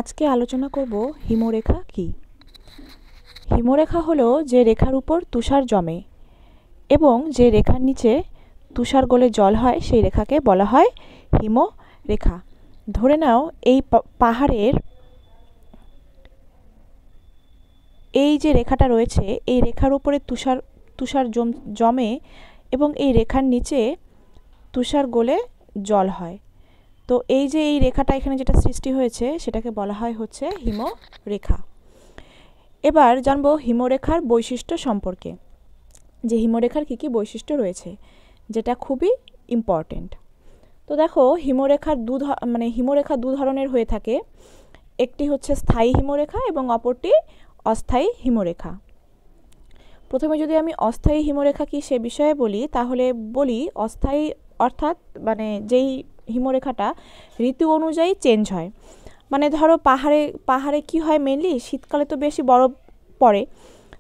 আজকে আলোচনা করব হিমরেখা কি। হিমরেখা হলো যে রেখার উপর তুষার জমে এবং যে রেখার নিচে তুষার গলে জল হয় সেই রেখাকে বলা হয় হিমরেখা। ধরে নাও এই পাহাড়ের এই যে রেখাটা রয়েছে এই রেখার উপরে তুষার জমে এবং এই রেখার নিচে তুষার গলে জল হয়। তো এই যে এই রেখাটা এখানে যেটা সৃষ্টি হয়েছে সেটাকে বলা হয় হচ্ছে হিমরেখা। এবার জানবো হিমরেখার বৈশিষ্ট্য সম্পর্কে, যে হিমরেখার কী কী বৈশিষ্ট্য রয়েছে, যেটা খুবই ইম্পর্টেন্ট। তো দেখো হিমরেখার হিমরেখা দু ধরনের হয়ে থাকে। একটি হচ্ছে স্থায়ী হিমরেখা এবং অপরটি অস্থায়ী হিমরেখা। প্রথমে যদি আমি অস্থায়ী হিমরেখা কি সে বিষয়ে বলি, তাহলে বলি অস্থায়ী অর্থাৎ যেই হিমরেখাটা ঋতু অনুযায়ী চেঞ্জ হয়। ধরো পাহাড়ে কি হয়, মেনলি শীতকালে তো বেশি বরফ পড়ে,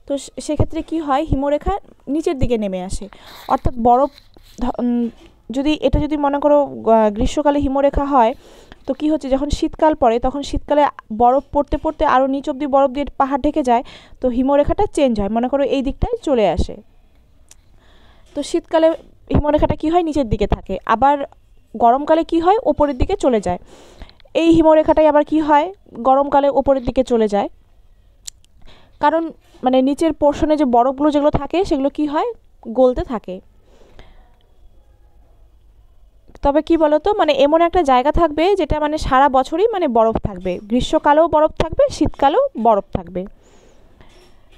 তো সেক্ষেত্রে কি হয় হিমরেখা নিচের দিকে নেমে আসে। অর্থাৎ বরফ যদি মনে করো গ্রীষ্মকালে হিমরেখা হয়, তো কি হচ্ছে যখন শীতকাল পড়ে তখন শীতকালে বরফ পড়তে পড়তে আরও নিচ অব্দি বরফ দিয়ে পাহাড় ঢেকে যায়, তো হিমরেখাটা চেঞ্জ হয়, মনে করো এই দিকটায় চলে আসে। তো শীতকালে হিমরেখাটা কি হয় নিচের দিকে থাকে, আবার গরমকালে কি হয় ওপরের দিকে চলে যায়। এই হিমরেখাটাই আবার কি হয় গরমকালে ওপরের দিকে চলে যায়, কারণ নিচের পোর্শনে যে বরফগুলো যেগুলো থাকে সেগুলো কি হয় গলতে থাকে। তবে কি বলতো এমন একটা জায়গা থাকবে যেটা সারা বছরই বরফ থাকবে, গ্রীষ্মকালেও বরফ থাকবে শীতকালেও বরফ থাকবে।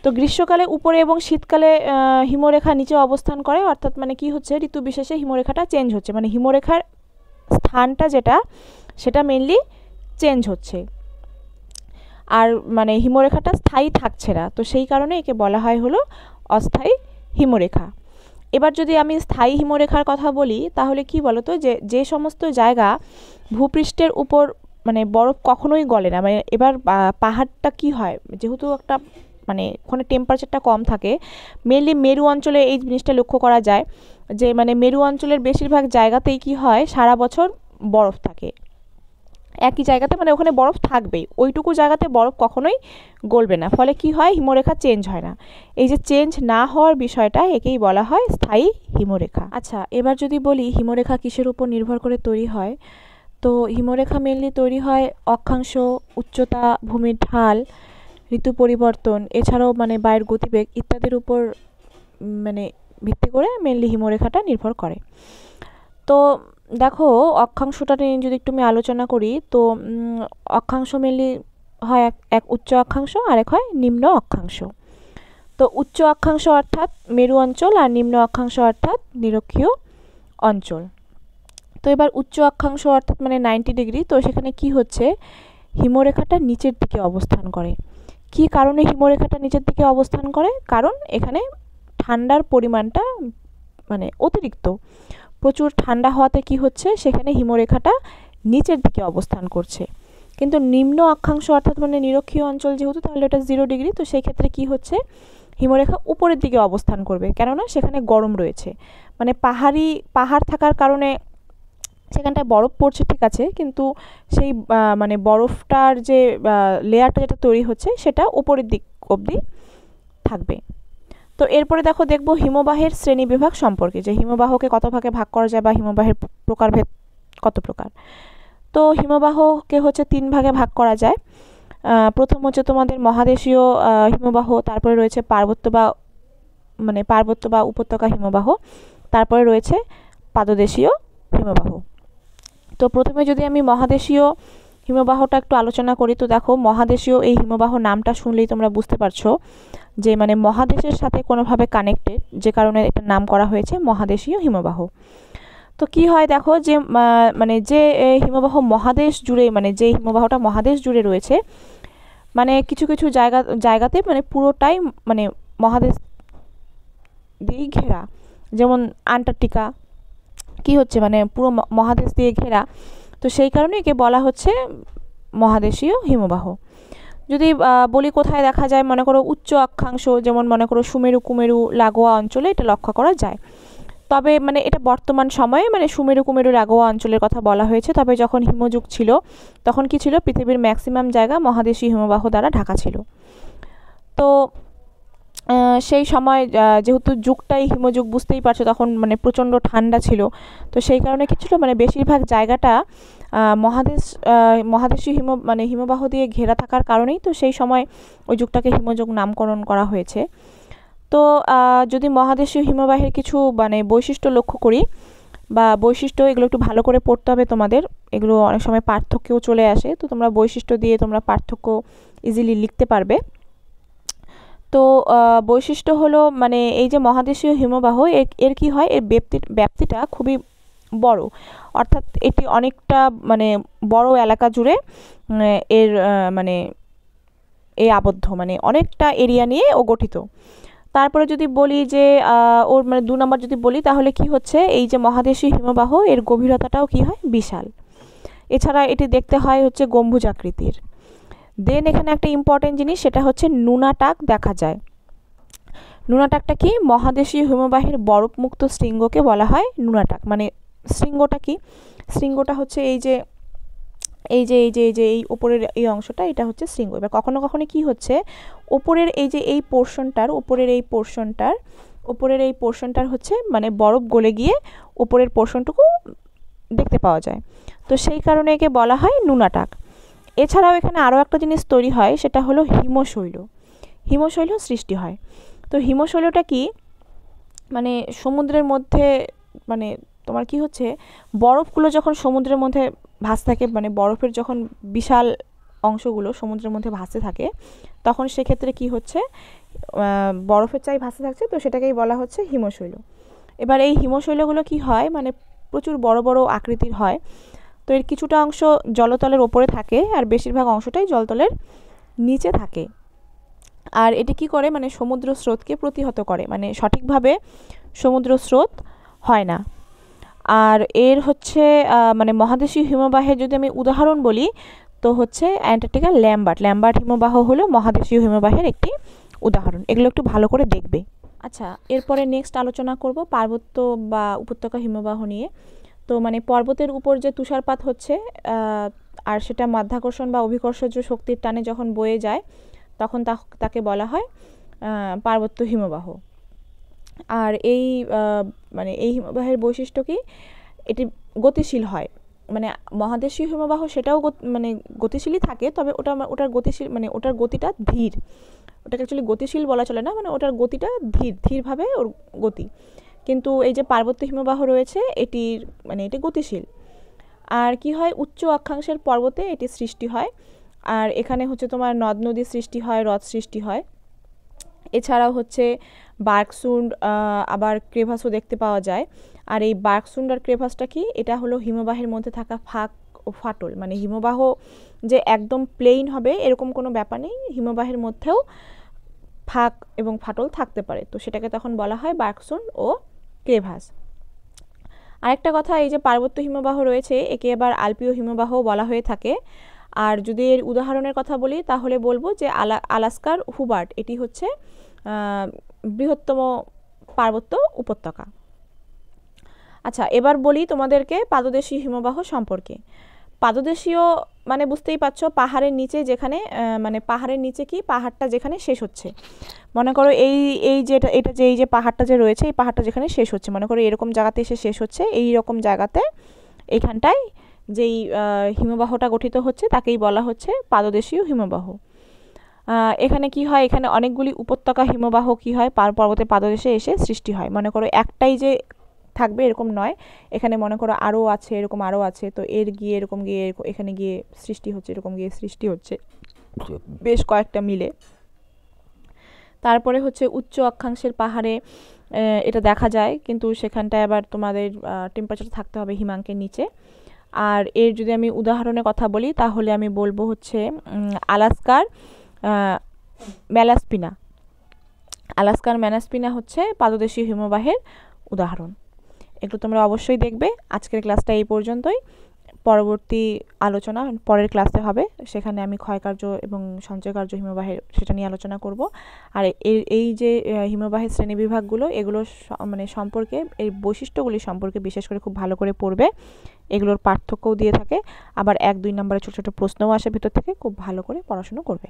তো গ্রীষ্মকালে উপরে এবং শীতকালে হিমরেখা নিচে অবস্থান করে, অর্থাৎ কি হচ্ছে ঋতু বিশেষে হিমরেখাটা চেঞ্জ হচ্ছে, হিমরেখার স্থানটা যেটা সেটা মেনলি চেঞ্জ হচ্ছে, আর হিমরেখাটা স্থায়ী থাকছে না, তো সেই কারণে একে বলা হয় হলো অস্থায়ী হিমরেখা। এবার যদি আমি স্থায়ী হিমরেখার কথা বলি, তাহলে কি বলতো যে সমস্ত জায়গা ভূপৃষ্ঠের উপর বরফ কখনোই গলে না। এবার পাহাড়টা কি হয়, যেহেতু একটা ওখানে টেম্পারেচারটা কম থাকে, মেনলি মেরু অঞ্চলে এই জিনিসটা লক্ষ্য করা যায় যে মেরু অঞ্চলের বেশিরভাগ জায়গাতেই কি হয় সারা বছর বরফ থাকে, একই জায়গাতে ওখানে বরফ থাকবেই, ওইটুকু জায়গাতে বরফ কখনোই গলবে না, ফলে কি হয় হিমরেখা চেঞ্জ হয় না। এই যে চেঞ্জ না হওয়ার বিষয়টা একেই বলা হয় স্থায়ী হিমরেখা। আচ্ছা, এবার যদি বলি হিমরেখা কিসের উপর নির্ভর করে তৈরি হয়, তো হিমরেখা মেনলি তৈরি হয় অক্ষাংশ, উচ্চতা, ভূমির ঢাল, ঋতু পরিবর্তন, এছাড়াও বায়ুর গতিবেগ ইত্যাদির উপর ভিত্তি করে মেনলি হিমরেখাটা নির্ভর করে। তো দেখো অক্ষাংশটা নিয়ে যদি একটু আমি আলোচনা করি, তো অক্ষাংশ মেনলি হয় এক উচ্চ অক্ষাংশ আর এক হয় নিম্ন অক্ষাংশ। তো উচ্চ অক্ষাংশ অর্থাৎ মেরু অঞ্চল আর নিম্ন অক্ষাংশ অর্থাৎ নিরক্ষীয় অঞ্চল। তো এবার উচ্চ অক্ষাংশ অর্থাৎ 90 ডিগ্রি, তো সেখানে কি হচ্ছে হিমরেখাটা নিচের দিকে অবস্থান করে। কি কারণে হিমরেখাটা নিচের দিকে অবস্থান করে, কারণ এখানে ঠান্ডার পরিমাণটা অতিরিক্ত, প্রচুর ঠান্ডা হওয়াতে কি হচ্ছে সেখানে হিমরেখাটা নিচের দিকে অবস্থান করছে। কিন্তু নিম্ন অক্ষাংশ অর্থাৎ নিরক্ষীয় অঞ্চল যেহেতু, তাহলে এটা 0 ডিগ্রি, তো সেই ক্ষেত্রে কি হচ্ছে হিমরেখা উপরের দিকে অবস্থান করবে, কেননা সেখানে গরম রয়েছে। পাহাড় থাকার কারণে সেখানটায় বরফ পড়ছে ঠিক আছে, কিন্তু সেই বরফটার যে লেয়ারটা যেটা তৈরি হচ্ছে সেটা উপরের দিক অবধি থাকবে। তো এরপরে দেখবো হিমবাহের শ্রেণী বিভাগ সম্পর্কে, যে হিমবাহকে কত ভাগে ভাগ করা যায় বা হিমবাহের প্রকারভেদ কত প্রকার। তো হিমবাহকে হচ্ছে 3 ভাগে ভাগ করা যায়। প্রথম হচ্ছে তোমাদের মহাদেশীয় হিমবাহ, তারপরে রয়েছে পার্বত্য বা উপত্যকা হিমবাহ, তারপরে রয়েছে পাদদেশীয় হিমবাহ। তো প্রথমে যদি আমি মহাদেশীয় হিমবাহটা একটু আলোচনা করি, তো দেখো মহাদেশীয় এই হিমবাহ নামটা শুনলেই তোমরা বুঝতে পারছো যে মহাদেশের সাথে কোনোভাবে কানেক্টেড, যে কারণে এটার নাম করা হয়েছে মহাদেশীয় হিমবাহ। তো কি হয় দেখো যে যে হিমবাহ মহাদেশ জুড়ে যে হিমবাহটা মহাদেশ জুড়ে রয়েছে, কিছু কিছু জায়গাতে পুরোটাই মহাদেশ দিয়েই ঘেরা, যেমন আন্টার্কটিকা কি হচ্ছে পুরো মহাদেশ দিয়ে ঘেরা, তো সেই কারণে একে বলা হচ্ছে মহাদেশীয় হিমবাহ। যদি বলি কোথায় দেখা যায়, মনে করো উচ্চ অক্ষাংশ, যেমন মনে করো সুমেরু কুমেরু লাগোয়া অঞ্চলে এটা লক্ষ্য করা যায়। তবে মানে এটা বর্তমান সময়ে মানে সুমেরু কুমেরু রাগোয়া অঞ্চলের কথা বলা হয়েছে। তবে যখন হিমযুগ ছিল তখন কি ছিল, পৃথিবীর ম্যাক্সিমাম জায়গা মহাদেশীয় হিমবাহ দ্বারা ঢাকা ছিল। তো সেই সময় যেহেতু যুগটাই হিমযুগ, বুঝতেই পারছো তখন মানে প্রচণ্ড ঠান্ডা ছিল। তো সেই কারণে কি ছিল, মানে বেশিরভাগ জায়গাটা মহাদেশীয় হিমবাহ দিয়ে ঘেরা থাকার কারণেই তো সেই সময় ওই যুগটাকে হিমযুগ নামকরণ করা হয়েছে। তো যদি মহাদেশীয় হিমবাহের কিছু মানে বৈশিষ্ট্য লক্ষ্য করি বা বৈশিষ্ট্য, এগুলো একটু ভালো করে পড়তে হবে তোমাদের, এগুলো অনেক সময় পার্থক্যও চলে আসে। তো তোমরা বৈশিষ্ট্য দিয়ে তোমরা পার্থক্য ইজিলি লিখতে পারবে। তো বৈশিষ্ট্য হলো মানে এই যে মহাদেশীয় হিমবাহ, এর কি হয়, এর ব্যাপ্তিটা খুবই বড়, অর্থাৎ এটি অনেকটা মানে বড় এলাকা জুড়ে এর মানে এই আবদ্ধ, মানে অনেকটা এরিয়া নিয়ে ও গঠিত। তারপরে যদি বলি যে ওর মানে 2 নম্বর যদি বলি, তাহলে কি হচ্ছে, এই যে মহাদেশীয় হিমবাহ এর গভীরতাটাও কি হয়, বিশাল। এছাড়া এটি দেখতে হয় হচ্ছে গম্বুজ আকৃতির। দেন এখানে একটা ইম্পর্টেন্ট জিনিস, সেটা হচ্ছে নুনাটাক দেখা যায়। নুনাটাকটা কি, মহাদেশীয় হিমবাহের বরফমুক্ত শৃঙ্গকে বলা হয় নুনাটাক। মানে শৃঙ্গটা কি, শৃঙ্গটা হচ্ছে এই উপরের এই অংশটা, এটা হচ্ছে শৃঙ্গ। এবার কখনো কখনো কি হচ্ছে, উপরের এই পোর্শনটার হচ্ছে মানে বরফ গলে গিয়ে উপরের পোর্শনটুকু দেখতে পাওয়া যায়। তো সেই কারণে একে বলা হয় নুনাটাক। এছাড়াও এখানে আরও একটা জিনিস তৈরি হয়, সেটা হলো হিমশৈল সৃষ্টি হয়। তো হিমশৈলটা কি, মানে সমুদ্রের মধ্যে মানে তোমার কি হচ্ছে, বরফগুলো যখন সমুদ্রের মধ্যে ভাসতে থাকে, মানে বরফের যখন বিশাল অংশগুলো সমুদ্রের মধ্যে ভাসতে থাকে, তখন সেক্ষেত্রে কি হচ্ছে, বরফের চাই ভাসতে থাকছে, তো সেটাকেই বলা হচ্ছে হিমশৈল। এবার এই হিমশৈলগুলো কি হয়, মানে প্রচুর বড় বড় আকৃতির হয়। তো এর কিছুটা অংশ জলতলের ওপরে থাকে আর বেশিরভাগ অংশটাই জলতলের নিচে থাকে। আর এটি কি করে, মানে সমুদ্র স্রোতকে প্রতিহত করে, মানে সঠিকভাবে সমুদ্র স্রোত হয় না। আর এর হচ্ছে মানে মহাদেশীয় হিমবাহের যদি আমি উদাহরণ বলি, তো হচ্ছে অ্যান্টার্কটিকার ল্যাম্বার্ট হিমবাহ হলো মহাদেশীয় হিমবাহের একটি উদাহরণ। এগুলো একটু ভালো করে দেখবে। আচ্ছা, এরপরে নেক্সট আলোচনা করব পার্বত্য বা উপত্যকা হিমবাহ নিয়ে। তো মানে পর্বতের উপর যে তুষারপাত হচ্ছে আর সেটা মাধ্যাকর্ষণ বা অভিকর্ষজ শক্তির টানে যখন বয়ে যায়, তখন তাকে বলা হয় পার্বত্য হিমবাহ। আর এই মানে এই হিমবাহের বৈশিষ্ট্য কি, এটি গতিশীল হয়। মানে মহাদেশীয় হিমবাহ সেটাও মানে গতিশীলই থাকে, তবে ওটার গতিটা ধীর। ওটাকে অ্যাকচুয়ালি গতিশীল বলা চলে না, মানে ওটার গতিটা ধীরভাবে ওর গতি। কিন্তু এই যে পার্বত্য হিমবাহ রয়েছে, এটি গতিশীল। আর কি হয়, উচ্চ অক্ষাংশের পর্বতে এটি সৃষ্টি হয়। আর এখানে হচ্ছে তোমার নদ নদী সৃষ্টি হয়, হ্রদ সৃষ্টি হয়। এছাড়াও হচ্ছে বার্কসুন্ড আবার ক্রেভাসও দেখতে পাওয়া যায়। আর এই বার্কসুন্ড আর ক্রেভাসটা কি, এটা হলো হিমবাহের মধ্যে থাকা ফাঁক ও ফাটল। মানে হিমবাহ যে একদম প্লেন হবে এরকম কোনো ব্যাপার নেই, হিমবাহের মধ্যেও ফাঁক এবং ফাটল থাকতে পারে। তো সেটাকে তখন বলা হয় বার্কসুন্ড ও ক্রেভাস। আরেকটা কথা, এই যে পার্বত্য হিমবাহ রয়েছে, একে আবার আলপীয় হিমবাহ বলা হয়ে থাকে। আর যদি এর উদাহরণের কথা বলি, তাহলে বলবো যে আলাস্কার হুবার্ট, এটি হচ্ছে বৃহত্তম পার্বত্য উপত্যকা। আচ্ছা, এবার বলি তোমাদেরকে পাদদেশীয় হিমবাহ সম্পর্কে। পাদদেশীয় মানে বুঝতেই পারছো, পাহাড়ের নিচে যেখানে মানে পাহাড়ের নিচে কি, পাহাড়টা যেখানে শেষ হচ্ছে, মনে করো এই যে পাহাড়টা যে রয়েছে, এই পাহাড়টা যেখানে শেষ হচ্ছে, মনে করো এরকম জায়গাতে এসে শেষ হচ্ছে, এই রকম জায়গাতে এখানটায় যেই হিমবাহটা গঠিত হচ্ছে তাকেই বলা হচ্ছে পাদদেশীয় হিমবাহ। এখানে কি হয়, এখানে অনেকগুলি উপত্যকা হিমবাহ কি হয়, পর্বতের পাদদেশে এসে সৃষ্টি হয়। মনে করো একটাই যে থাকবে এরকম নয়, এখানে মনে করো আরও আছে, এরকম আরও আছে। তো এরকম গিয়ে এখানে গিয়ে সৃষ্টি হচ্ছে, এরকম গিয়ে সৃষ্টি হচ্ছে, বেশ কয়েকটা মিলে। তারপরে হচ্ছে উচ্চ অক্ষাংশের পাহাড়ে এটা দেখা যায়, কিন্তু সেখানটায় আবার তোমাদের টেম্পারেচার থাকতে হবে হিমাঙ্কের নিচে। আর এর যদি আমি উদাহরণের কথা বলি, তাহলে আমি বলবো হচ্ছে আলাস্কার ম্যালাস্পিনা হচ্ছে পাদদেশীয় হিমবাহের উদাহরণ। এগুলো তোমরা অবশ্যই দেখবে। আজকের ক্লাসটা এই পর্যন্তই। পরবর্তী আলোচনা পরের ক্লাসে হবে, সেখানে আমি ক্ষয়কার্য এবং সঞ্চয় কার্য হিমবাহের সেটা নিয়ে আলোচনা করব। আর এই যে হিমবাহের শ্রেণীবিভাগগুলো, এগুলো মানে সম্পর্কে, এই বৈশিষ্ট্যগুলি সম্পর্কে বিশেষ করে খুব ভালো করে পড়বে। এগুলোর পার্থক্যও দিয়ে থাকে, আবার 1-2 নম্বরের ছোট ছোট প্রশ্নও আসে ভেতর থেকে, খুব ভালো করে পড়াশুনো করবে।